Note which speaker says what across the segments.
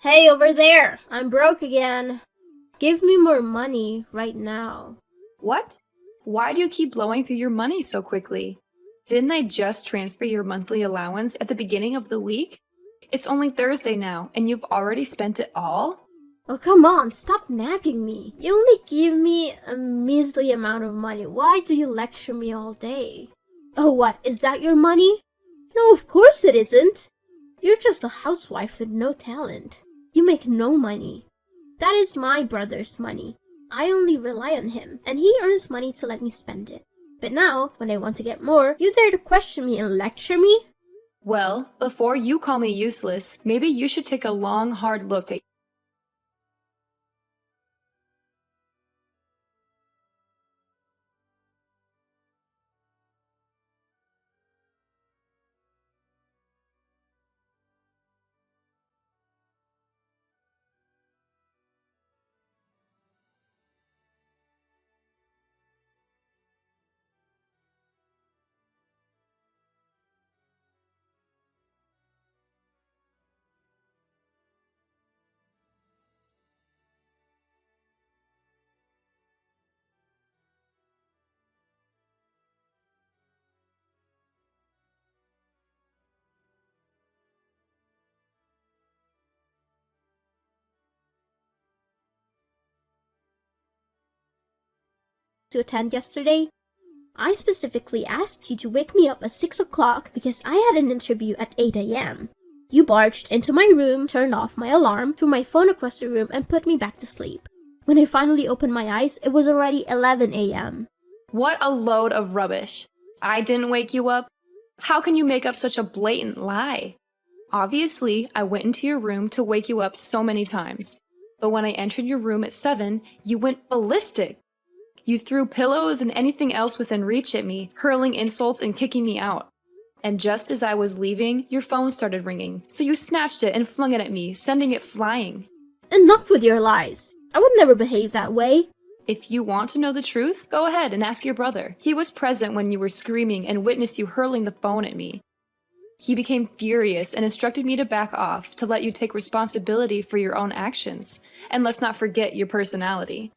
Speaker 1: Hey, over there! I'm broke again. Give me more money right now.
Speaker 2: What? Why do you keep blowing through your money so quickly? Didn't I just transfer your monthly allowance at the beginning of the week? It's only Thursday now, and you've already spent it all?
Speaker 1: Oh, come on, stop nagging me. You only give me a measly amount of money. Why do you lecture me all day? Oh, what? Is that your money? No, of course it isn't. You're just a housewife with no talent. You make no money. That is my brother's money. I only rely on him, and he earns money to let me spend it. But now, when I want to get more, you dare to question me and lecture me?
Speaker 2: Well, before you call me useless, maybe you should take a long, hard look at
Speaker 1: To attend yesterday? I specifically asked you to wake me up at 6 o'clock because I had an interview at 8 a.m. You barged into my room, turned off my alarm, threw my phone across the room, and put me back to sleep. When I finally opened my eyes, it was already 11 a.m.
Speaker 2: What a load of rubbish. I didn't wake you up? How can you make up such a blatant lie? Obviously, I went into your room to wake you up so many times. But when I entered your room at 7, you went ballistic. You threw pillows and anything else within reach at me, hurling insults and kicking me out. And just as I was leaving, your phone started ringing, so you snatched it and flung it at me, sending it flying.
Speaker 1: Enough with your lies. I would never behave that way.
Speaker 2: If you want to know the truth, go ahead and ask your brother. He was present when you were screaming and witnessed you hurling the phone at me. He became furious and instructed me to back off, to let you take responsibility for your own actions. And let's not forget your personality.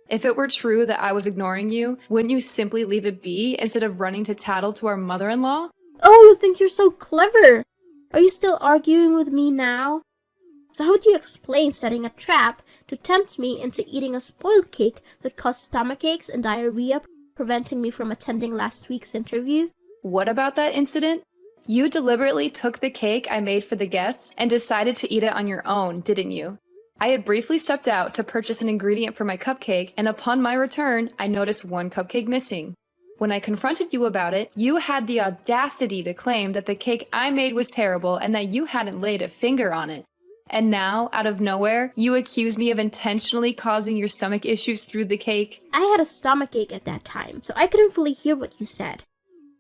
Speaker 2: If it were true that I was ignoring you, wouldn't you simply leave it be instead of running to tattle to our mother-in-law?
Speaker 1: Oh, you think you're so clever. Are you still arguing with me now? So how do you explain setting a trap to tempt me into eating a spoiled cake that caused stomach aches and diarrhea, preventing me from attending last week's interview?
Speaker 2: What about that incident? You deliberately took the cake I made for the guests and decided to eat it on your own, didn't you? I had briefly stepped out to purchase an ingredient for my cupcake, and upon my return, I noticed one cupcake missing. When I confronted you about it, you had the audacity to claim that the cake I made was terrible and that you hadn't laid a finger on it. And now, out of nowhere, you accuse me of intentionally causing your stomach issues through the cake.
Speaker 1: I had a stomachache at that time, so I couldn't fully hear what you said.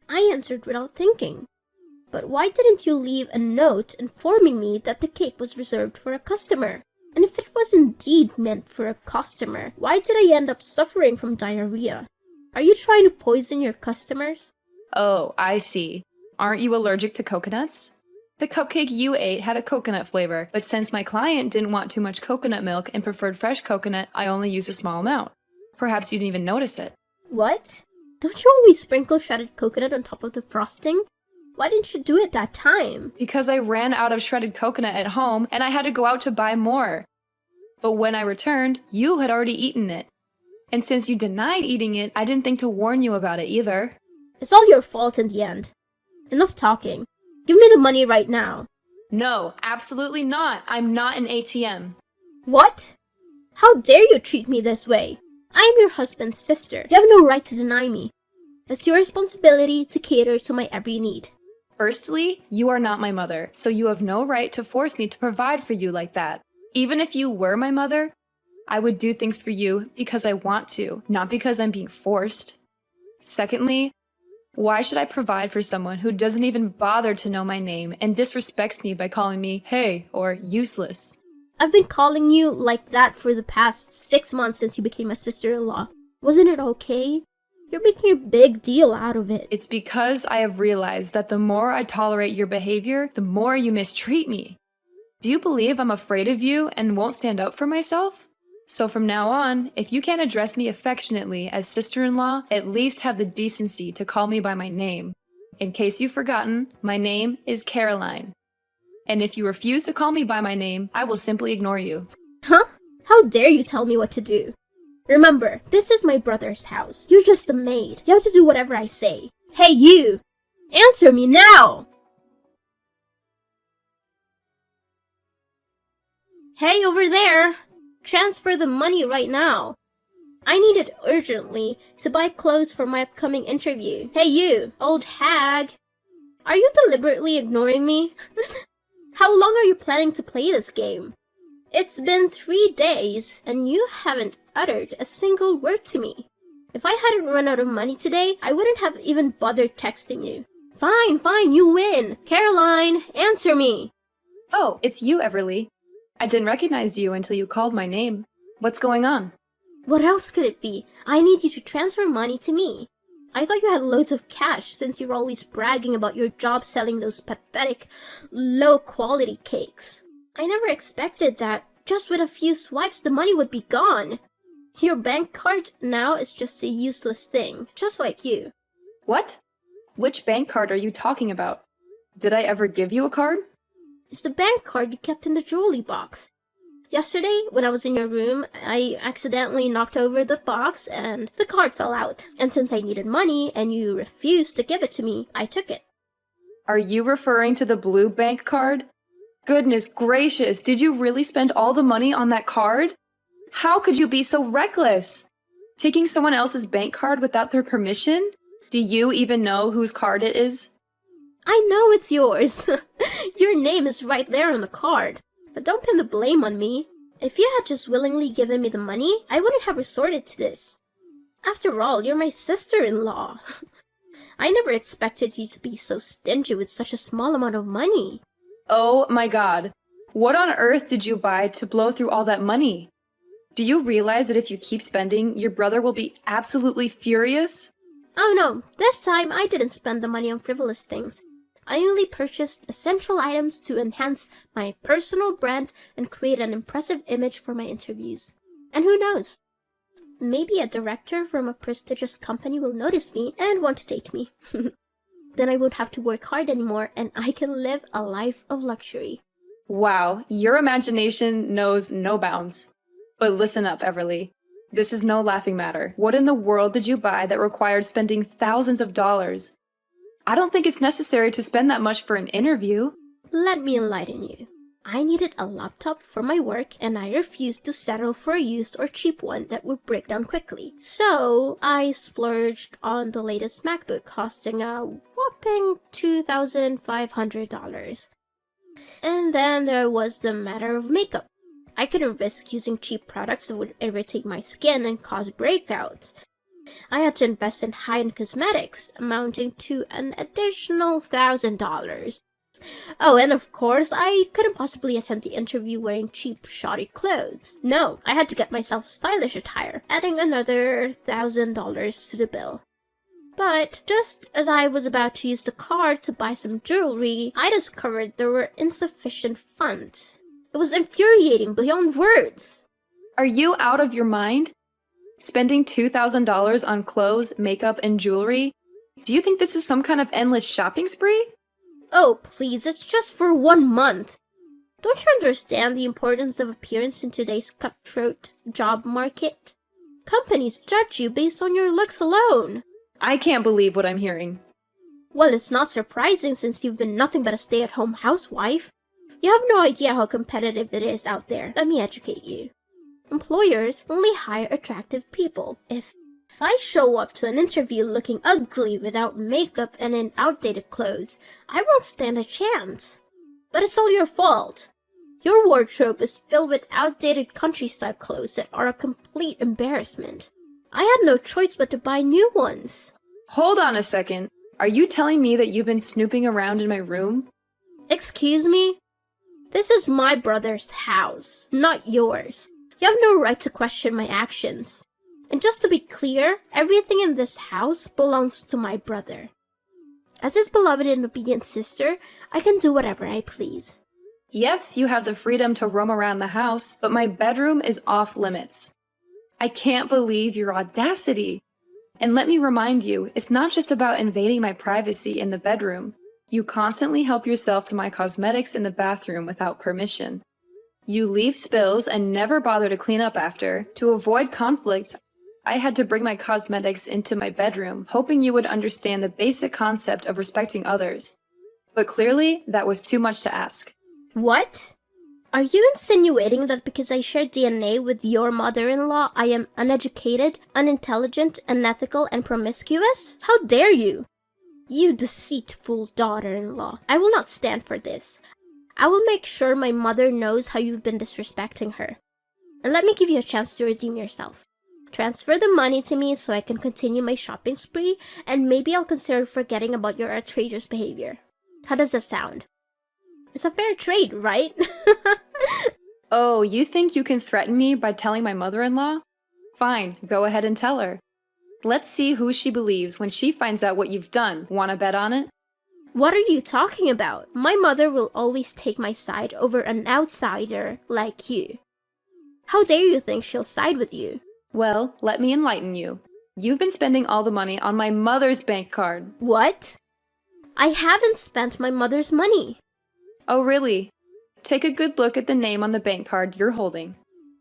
Speaker 1: I answered without thinking. But why didn't you leave a note informing me that the cake was reserved for a customer? And if it was indeed meant for a customer, why did I end up suffering from diarrhea? Are you trying to poison your customers?
Speaker 2: Oh, I see. Aren't you allergic to coconuts? The cupcake you ate had a coconut flavor, but since my client didn't want too much coconut milk and preferred fresh coconut, I only used a small amount. Perhaps you didn't even notice it.
Speaker 1: What? Don't you always sprinkle shredded coconut on top of the frosting? Why didn't you do it that time?
Speaker 2: Because I ran out of shredded coconut at home and I had to go out to buy more. But when I returned, you had already eaten it. And since you denied eating it, I didn't think to warn you about it either.
Speaker 1: It's all your fault in the end. Enough talking. Give me the money right now.
Speaker 2: No, absolutely not. I'm not an ATM.
Speaker 1: What? How dare you treat me this way? I am your husband's sister. You have no right to deny me. It's your responsibility to cater to my every need.
Speaker 2: Firstly, you are not my mother, so you have no right to force me to provide for you like that. Even if you were my mother, I would do things for you because I want to, not because I'm being forced. Secondly, why should I provide for someone who doesn't even bother to know my name and disrespects me by calling me hey or useless?
Speaker 1: I've been calling you like that for the past 6 months since you became my sister-in-law. Wasn't it okay? You're making a big deal out of it.
Speaker 2: It's because I have realized that the more I tolerate your behavior, the more you mistreat me. Do you believe I'm afraid of you and won't stand up for myself? So from now on, if you can't address me affectionately as sister-in-law, at least have the decency to call me by my name. In case you've forgotten, my name is Caroline. And if you refuse to call me by my name, I will simply ignore you.
Speaker 1: Huh? How dare you tell me what to do? Remember, this is my brother's house. You're just a maid. You have to do whatever I say. Hey, you! Answer me now! Hey, over there! Transfer the money right now. I need it urgently to buy clothes for my upcoming interview. Hey, you, old hag! Are you deliberately ignoring me? How long are you planning to play this game? It's been 3 days, and you haven't uttered a single word to me. If I hadn't run out of money today, I wouldn't have even bothered texting you. Fine, you win. Caroline, answer me.
Speaker 2: Oh, it's you, Everly. I didn't recognize you until you called my name. What's going on?
Speaker 1: What else could it be? I need you to transfer money to me. I thought you had loads of cash since you're always bragging about your job selling those pathetic, low-quality cakes. I never expected that just with a few swipes the money would be gone. Your bank card now is just a useless thing, just like you.
Speaker 2: What? Which bank card are you talking about? Did I ever give you a card?
Speaker 1: It's the bank card you kept in the jewelry box. Yesterday, when I was in your room, I accidentally knocked over the box and the card fell out. And since I needed money and you refused to give it to me, I took it.
Speaker 2: Are you referring to the blue bank card? Goodness gracious, did you really spend all the money on that card? How could you be so reckless? Taking someone else's bank card without their permission? Do you even know whose card it is?
Speaker 1: I know it's yours. Your name is right there on the card. But don't pin the blame on me. If you had just willingly given me the money, I wouldn't have resorted to this. After all, you're my sister-in-law. I never expected you to be so stingy with such a small amount of money.
Speaker 2: Oh my god. What on earth did you buy to blow through all that money? Do you realize that if you keep spending, your brother will be absolutely furious?
Speaker 1: Oh no, this time I didn't spend the money on frivolous things. I only purchased essential items to enhance my personal brand and create an impressive image for my interviews. And who knows? Maybe a director from a prestigious company will notice me and want to date me. Then I won't have to work hard anymore and I can live a life of luxury.
Speaker 2: Wow, your imagination knows no bounds. But listen up, Everly. This is no laughing matter. What in the world did you buy that required spending thousands of dollars? I don't think it's necessary to spend that much for an interview.
Speaker 1: Let me enlighten you. I needed a laptop for my work and I refused to settle for a used or cheap one that would break down quickly. So I splurged on the latest MacBook costing a whopping $2,500. And then there was the matter of makeup. I couldn't risk using cheap products that would irritate my skin and cause breakouts. I had to invest in high-end cosmetics, amounting to an additional $1,000. Oh, and of course, I couldn't possibly attend the interview wearing cheap, shoddy clothes. No, I had to get myself stylish attire, adding another $1,000 to the bill. But just as I was about to use the card to buy some jewelry, I discovered there were insufficient funds. It was infuriating beyond words.
Speaker 2: Are you out of your mind? Spending $2,000 on clothes, makeup, and jewelry? Do you think this is some kind of endless shopping spree?
Speaker 1: Oh, please, it's just for 1 month. Don't you understand the importance of appearance in today's cutthroat job market? Companies judge you based on your looks alone.
Speaker 2: I can't believe what I'm hearing.
Speaker 1: Well, it's not surprising since you've been nothing but a stay-at-home housewife. You have no idea how competitive it is out there. Let me educate you. Employers only hire attractive people. If I show up to an interview looking ugly without makeup and in outdated clothes, I won't stand a chance. But it's all your fault. Your wardrobe is filled with outdated country-style clothes that are a complete embarrassment. I had no choice but to buy new ones.
Speaker 2: Hold on a second. Are you telling me that you've been snooping around in my room?
Speaker 1: Excuse me? This is my brother's house, not yours. You have no right to question my actions. And just to be clear, everything in this house belongs to my brother. As his beloved and obedient sister, I can do whatever I please.
Speaker 2: Yes, you have the freedom to roam around the house, but my bedroom is off limits. I can't believe your audacity. And let me remind you, it's not just about invading my privacy in the bedroom. You constantly help yourself to my cosmetics in the bathroom without permission. You leave spills and never bother to clean up after. To avoid conflict, I had to bring my cosmetics into my bedroom, hoping you would understand the basic concept of respecting others. But clearly, that was too much to ask.
Speaker 1: What? Are you insinuating that because I share DNA with your mother-in-law, I am uneducated, unintelligent, unethical, and promiscuous? How dare you? You deceitful daughter-in-law. I will not stand for this. I will make sure my mother knows how you've been disrespecting her. And let me give you a chance to redeem yourself. Transfer the money to me so I can continue my shopping spree, and maybe I'll consider forgetting about your outrageous behavior. How does that sound? It's a fair trade, right?
Speaker 2: Oh, you think you can threaten me by telling my mother-in-law? Fine, go ahead and tell her. Let's see who she believes when she finds out what you've done. Wanna bet on it?
Speaker 1: What are you talking about? My mother will always take my side over an outsider like you. How dare you think she'll side with you?
Speaker 2: Well, let me enlighten you. You've been spending all the money on my mother's bank card.
Speaker 1: What? I haven't spent my mother's money.
Speaker 2: Oh, really? Take a good look at the name on the bank card you're holding.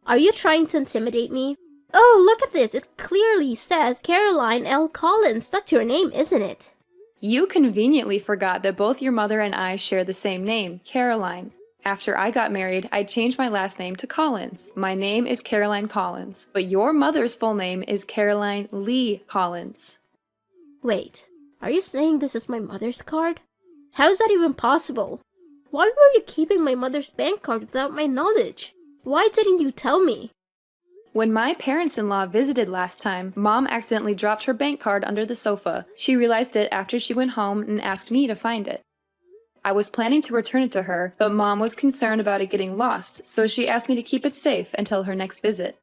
Speaker 1: Are you trying to intimidate me? Oh, look at this. It clearly says Caroline L. Collins. That's your name, isn't it?
Speaker 2: You conveniently forgot that both your mother and I share the same name, Caroline. After I got married, I changed my last name to Collins. My name is Caroline Collins, but your mother's full name is Caroline Lee Collins.
Speaker 1: Wait, are you saying this is my mother's card? How is that even possible? Why were you keeping my mother's bank card without my knowledge? Why didn't you tell me?
Speaker 2: When my parents-in-law visited last time, Mom accidentally dropped her bank card under the sofa. She realized it after she went home and asked me to find it. I was planning to return it to her, but Mom was concerned about it getting lost, so she asked me to keep it safe until her next visit.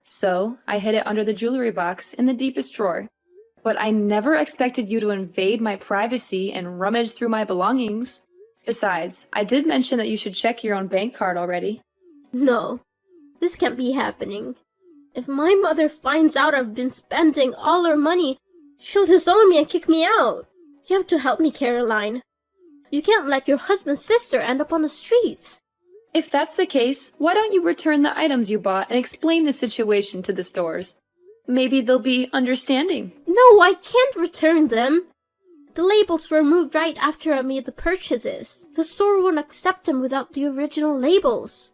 Speaker 2: So, I hid it under the jewelry box in the deepest drawer. But I never expected you to invade my privacy and rummage through my belongings. Besides, I did mention that you should check your own bank card already.
Speaker 1: No, this can't be happening. If my mother finds out I've been spending all her money, she'll disown me and kick me out. You have to help me, Caroline. You can't let your husband's sister end up on the streets.
Speaker 2: If that's the case, why don't you return the items you bought and explain the situation to the stores? Maybe they'll be understanding.
Speaker 1: No, I can't return them. The labels were removed right after I made the purchases. The store won't accept them without the original labels.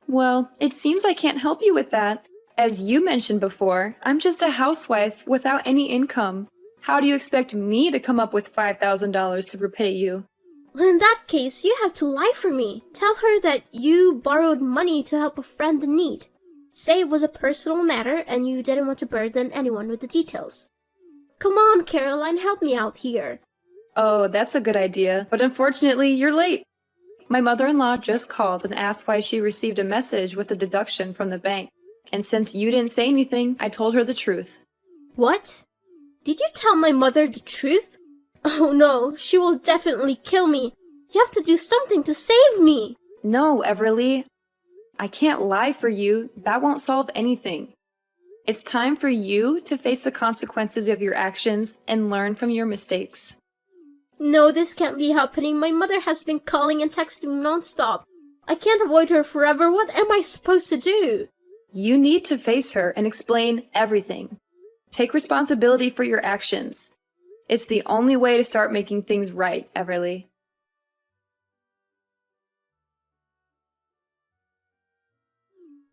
Speaker 2: Well, it seems I can't help you with that. As you mentioned before, I'm just a housewife without any income. How do you expect me to come up with $5,000 to repay you?
Speaker 1: Well, in that case, you have to lie for me. Tell her that you borrowed money to help a friend in need. Say it was a personal matter and you didn't want to burden anyone with the details. Come on, Caroline, help me out here.
Speaker 2: Oh, that's a good idea, but unfortunately, you're late. My mother-in-law just called and asked why she received a message with a deduction from the bank. And since you didn't say anything, I told her the truth.
Speaker 1: What? Did you tell my mother the truth? Oh no, she will definitely kill me. You have to do something to save me.
Speaker 2: No, Everly. I can't lie for you. That won't solve anything. It's time for you to face the consequences of your actions and learn from your mistakes.
Speaker 1: No, this can't be happening. My mother has been calling and texting me nonstop. I can't avoid her forever. What am I supposed to do?
Speaker 2: You need to face her and explain everything. Take responsibility for your actions. It's the only way to start making things right, Everly.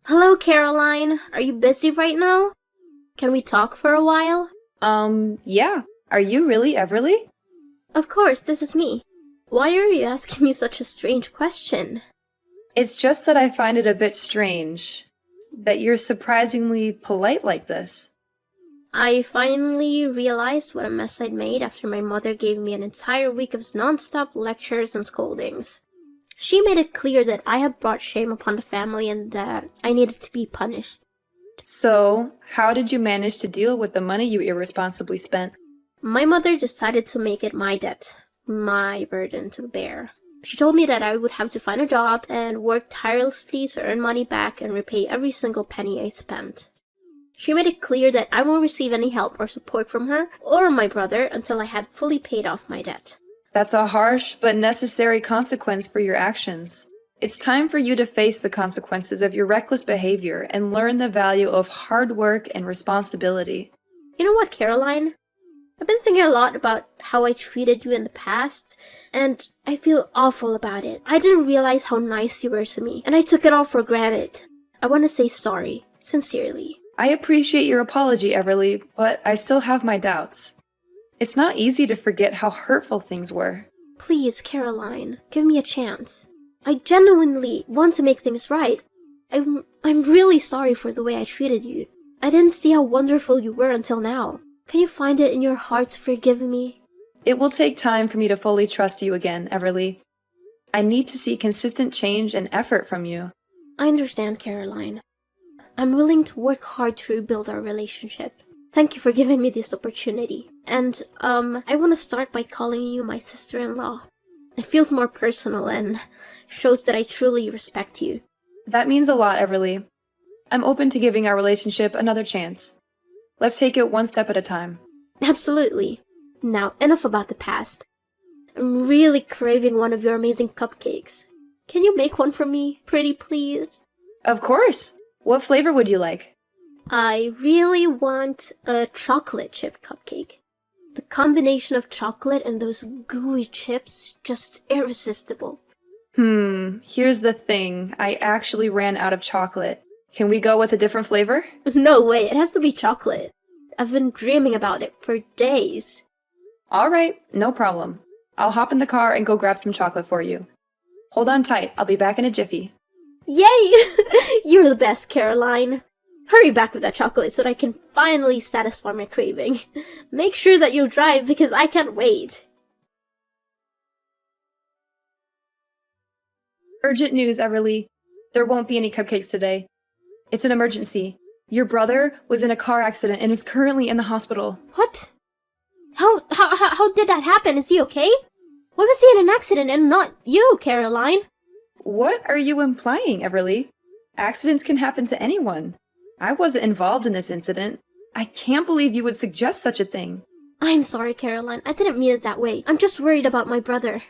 Speaker 1: Hello, Caroline. Are you busy right now? Can we talk for a while?
Speaker 2: Yeah. Are you really Everly?
Speaker 1: Of course, this is me. Why are you asking me such a strange question?
Speaker 2: It's just that I find it a bit strange that you're surprisingly polite like this.
Speaker 1: I finally realized what a mess I'd made after my mother gave me an entire week of non-stop lectures and scoldings. She made it clear that I had brought shame upon the family and that I needed to be punished.
Speaker 2: So, how did you manage to deal with the money you irresponsibly spent?
Speaker 1: My mother decided to make it my debt, my burden to bear. She told me that I would have to find a job and work tirelessly to earn money back and repay every single penny I spent. She made it clear that I won't receive any help or support from her or my brother until I had fully paid off my debt.
Speaker 2: That's a harsh but necessary consequence for your actions. It's time for you to face the consequences of your reckless behavior and learn the value of hard work and responsibility.
Speaker 1: You know what, Caroline? I've been thinking a lot about how I treated you in the past, and I feel awful about it. I didn't realize how nice you were to me, and I took it all for granted. I want to say sorry, sincerely.
Speaker 2: I appreciate your apology, Everly, but I still have my doubts. It's not easy to forget how hurtful things were.
Speaker 1: Please, Caroline, give me a chance. I genuinely want to make things right. I'm really sorry for the way I treated you. I didn't see how wonderful you were until now. Can you find it in your heart to forgive me?
Speaker 2: It will take time for me to fully trust you again, Everly. I need to see consistent change and effort from you.
Speaker 1: I understand, Caroline. I'm willing to work hard to rebuild our relationship. Thank you for giving me this opportunity. And, I want to start by calling you my sister-in-law. It feels more personal and shows that I truly respect you.
Speaker 2: That means a lot, Everly. I'm open to giving our relationship another chance. Let's take it one step at a time.
Speaker 1: Absolutely. Now, enough about the past. I'm really craving one of your amazing cupcakes. Can you make one for me, pretty please?
Speaker 2: Of course! What flavor would you like?
Speaker 1: I really want a chocolate chip cupcake. The combination of chocolate and those gooey chips, just irresistible.
Speaker 2: Here's the thing. I actually ran out of chocolate. Can we go with a different flavor?
Speaker 1: No way, it has to be chocolate. I've been dreaming about it for days.
Speaker 2: Alright, no problem. I'll hop in the car and go grab some chocolate for you. Hold on tight, I'll be back in a jiffy.
Speaker 1: Yay! You're the best, Caroline. Hurry back with that chocolate so that I can finally satisfy my craving. Make sure that you'll drive because I can't wait.
Speaker 2: Urgent news, Everly. There won't be any cupcakes today. It's an emergency. Your brother was in a car accident and is currently in the hospital.
Speaker 1: What? How did that happen? Is he okay? Why was he in an accident and not you, Caroline?
Speaker 2: What are you implying, Everly? Accidents can happen to anyone. I wasn't involved in this incident. I can't believe you would suggest such a thing.
Speaker 1: I'm sorry, Caroline. I didn't mean it that way. I'm just worried about my brother.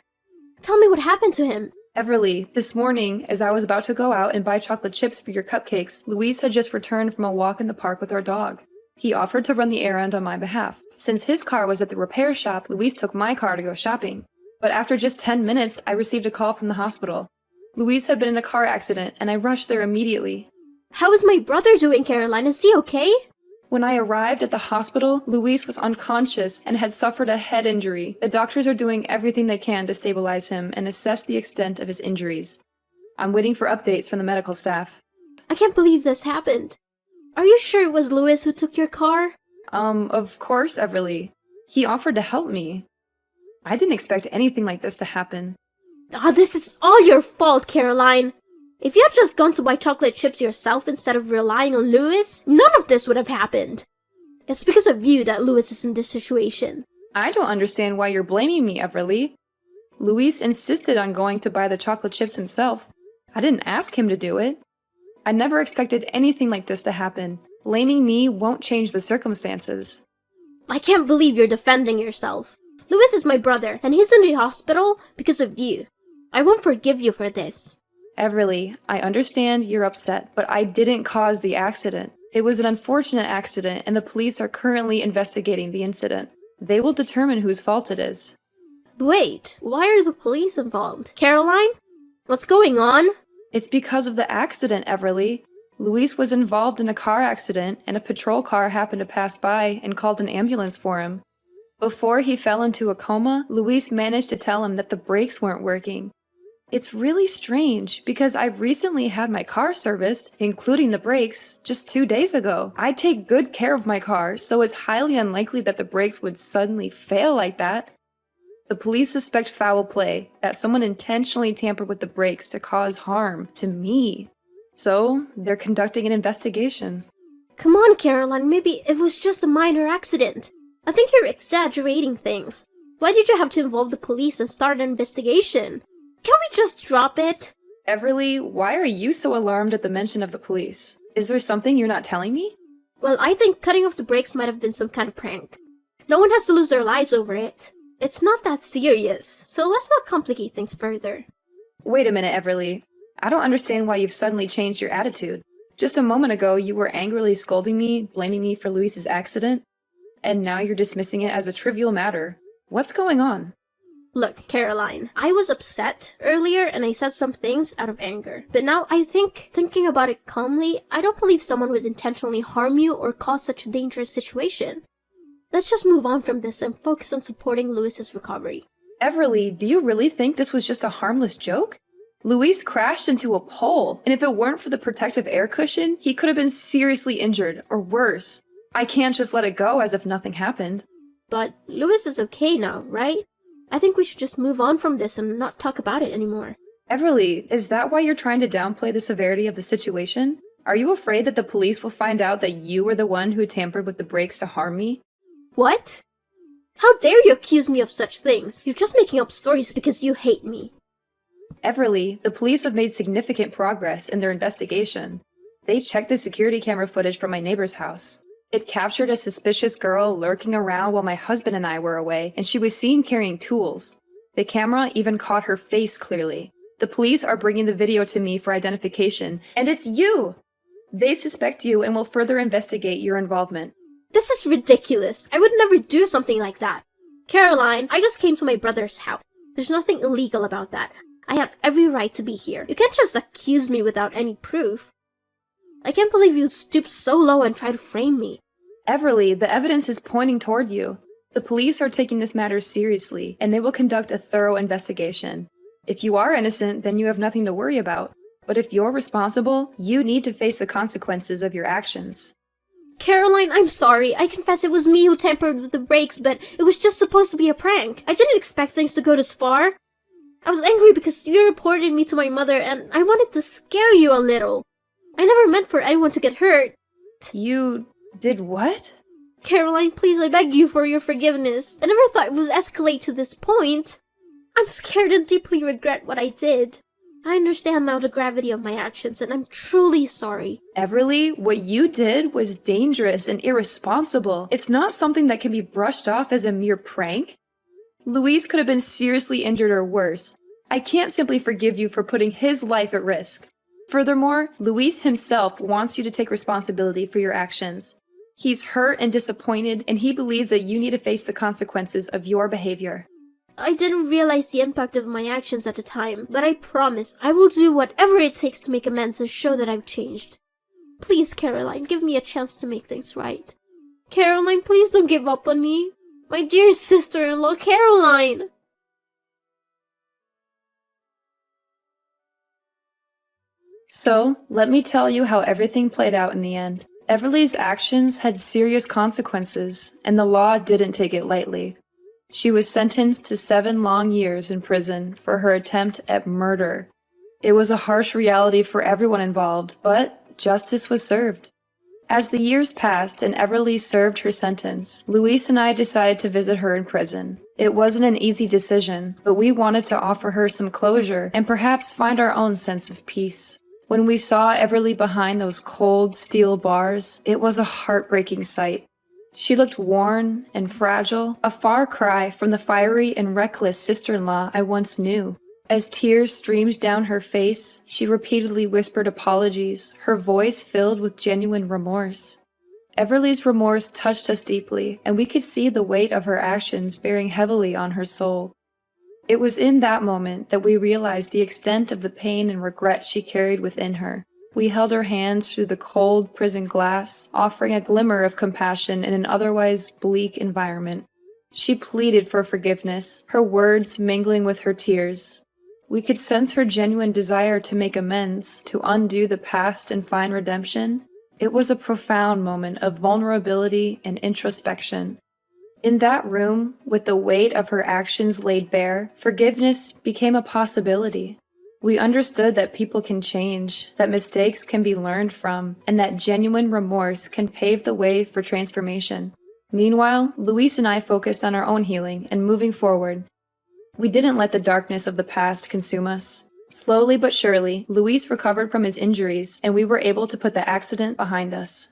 Speaker 1: Tell me what happened to him.
Speaker 2: Everly, this morning, as I was about to go out and buy chocolate chips for your cupcakes, Luis had just returned from a walk in the park with our dog. He offered to run the errand on my behalf. Since his car was at the repair shop, Luis took my car to go shopping. But after just 10 minutes, I received a call from the hospital. Luis had been in a car accident, and I rushed there immediately.
Speaker 1: How is my brother doing, Caroline? Is he okay?
Speaker 2: When I arrived at the hospital, Luis was unconscious and had suffered a head injury. The doctors are doing everything they can to stabilize him and assess the extent of his injuries. I'm waiting for updates from the medical staff.
Speaker 1: I can't believe this happened. Are you sure it was Luis who took your car?
Speaker 2: Of course, Everly. He offered to help me. I didn't expect anything like this to happen.
Speaker 1: This is all your fault, Caroline. If you had just gone to buy chocolate chips yourself instead of relying on Luis, none of this would have happened. It's because of you that Luis is in this situation.
Speaker 2: I don't understand why you're blaming me, Everly. Luis insisted on going to buy the chocolate chips himself. I didn't ask him to do it. I never expected anything like this to happen. Blaming me won't change the circumstances.
Speaker 1: I can't believe you're defending yourself. Luis is my brother, and he's in the hospital because of you. I won't forgive you for this.
Speaker 2: Everly, I understand you're upset, but I didn't cause the accident. It was an unfortunate accident, and the police are currently investigating the incident. They will determine whose fault it is.
Speaker 1: Wait, why are the police involved? Caroline? What's going on?
Speaker 2: It's because of the accident, Everly. Luis was involved in a car accident, and a patrol car happened to pass by and called an ambulance for him. Before he fell into a coma, Luis managed to tell him that the brakes weren't working. It's really strange, because I've recently had my car serviced, including the brakes, just 2 days ago. I take good care of my car, so it's highly unlikely that the brakes would suddenly fail like that. The police suspect foul play, that someone intentionally tampered with the brakes to cause harm to me. So, they're conducting an investigation.
Speaker 1: Come on, Caroline, maybe it was just a minor accident. I think you're exaggerating things. Why did you have to involve the police and start an investigation? Can we just drop it?
Speaker 2: Everly, why are you so alarmed at the mention of the police? Is there something you're not telling me?
Speaker 1: Well, I think cutting off the brakes might have been some kind of prank. No one has to lose their lives over it. It's not that serious, so let's not complicate things further.
Speaker 2: Wait a minute, Everly. I don't understand why you've suddenly changed your attitude. Just a moment ago, you were angrily scolding me, blaming me for Luis's accident, and now you're dismissing it as a trivial matter. What's going on?
Speaker 1: Look, Caroline, I was upset earlier and I said some things out of anger. But now I think, thinking about it calmly, I don't believe someone would intentionally harm you or cause such a dangerous situation. Let's just move on from this and focus on supporting Luis's recovery.
Speaker 2: Everly, do you really think this was just a harmless joke? Luis crashed into a pole, and if it weren't for the protective air cushion, he could have been seriously injured, or worse. I can't just let it go as if nothing happened.
Speaker 1: But Luis is okay now, right? I think we should just move on from this and not talk about it anymore.
Speaker 2: Everly, is that why you're trying to downplay the severity of the situation? Are you afraid that the police will find out that you were the one who tampered with the brakes to harm me?
Speaker 1: What? How dare you accuse me of such things? You're just making up stories because you hate me.
Speaker 2: Everly, the police have made significant progress in their investigation. They checked the security camera footage from my neighbor's house. It captured a suspicious girl lurking around while my husband and I were away, and she was seen carrying tools. The camera even caught her face clearly. The police are bringing the video to me for identification, and it's you! They suspect you and will further investigate your involvement.
Speaker 1: This is ridiculous. I would never do something like that. Caroline, I just came to my brother's house. There's nothing illegal about that. I have every right to be here. You can't just accuse me without any proof. I can't believe you stooped so low and tried to frame me.
Speaker 2: Everly, the evidence is pointing toward you. The police are taking this matter seriously, and they will conduct a thorough investigation. If you are innocent, then you have nothing to worry about. But if you're responsible, you need to face the consequences of your actions.
Speaker 1: Caroline, I'm sorry. I confess it was me who tampered with the brakes, but it was just supposed to be a prank. I didn't expect things to go this far. I was angry because you reported me to my mother, and I wanted to scare you a little. I never meant for anyone to get hurt.
Speaker 2: You did what?
Speaker 1: Caroline, please, I beg you for your forgiveness. I never thought it would escalate to this point. I'm scared and deeply regret what I did. I understand now the gravity of my actions, and I'm truly sorry.
Speaker 2: Everly, what you did was dangerous and irresponsible. It's not something that can be brushed off as a mere prank. Luis could have been seriously injured or worse. I can't simply forgive you for putting his life at risk. Furthermore, Luis himself wants you to take responsibility for your actions. He's hurt and disappointed, and he believes that you need to face the consequences of your behavior.
Speaker 1: I didn't realize the impact of my actions at the time, but I promise I will do whatever it takes to make amends and show that I've changed. Please, Caroline, give me a chance to make things right. Caroline, please don't give up on me. My dear sister-in-law, Caroline!
Speaker 2: So, let me tell you how everything played out in the end. Everly's actions had serious consequences, and the law didn't take it lightly. She was sentenced to 7 long years in prison for her attempt at murder. It was a harsh reality for everyone involved, but justice was served. As the years passed and Everly served her sentence, Luis and I decided to visit her in prison. It wasn't an easy decision, but we wanted to offer her some closure and perhaps find our own sense of peace. When we saw Everly behind those cold steel bars, it was a heartbreaking sight. She looked worn and fragile, a far cry from the fiery and reckless sister-in-law I once knew. As tears streamed down her face, she repeatedly whispered apologies, her voice filled with genuine remorse. Everly's remorse touched us deeply, and we could see the weight of her actions bearing heavily on her soul. It was in that moment that we realized the extent of the pain and regret she carried within her. We held her hands through the cold prison glass, offering a glimmer of compassion in an otherwise bleak environment. She pleaded for forgiveness, her words mingling with her tears. We could sense her genuine desire to make amends, to undo the past and find redemption. It was a profound moment of vulnerability and introspection. In that room, with the weight of her actions laid bare, forgiveness became a possibility. We understood that people can change, that mistakes can be learned from, and that genuine remorse can pave the way for transformation. Meanwhile, Luis and I focused on our own healing and moving forward. We didn't let the darkness of the past consume us. Slowly but surely, Luis recovered from his injuries, and we were able to put the accident behind us.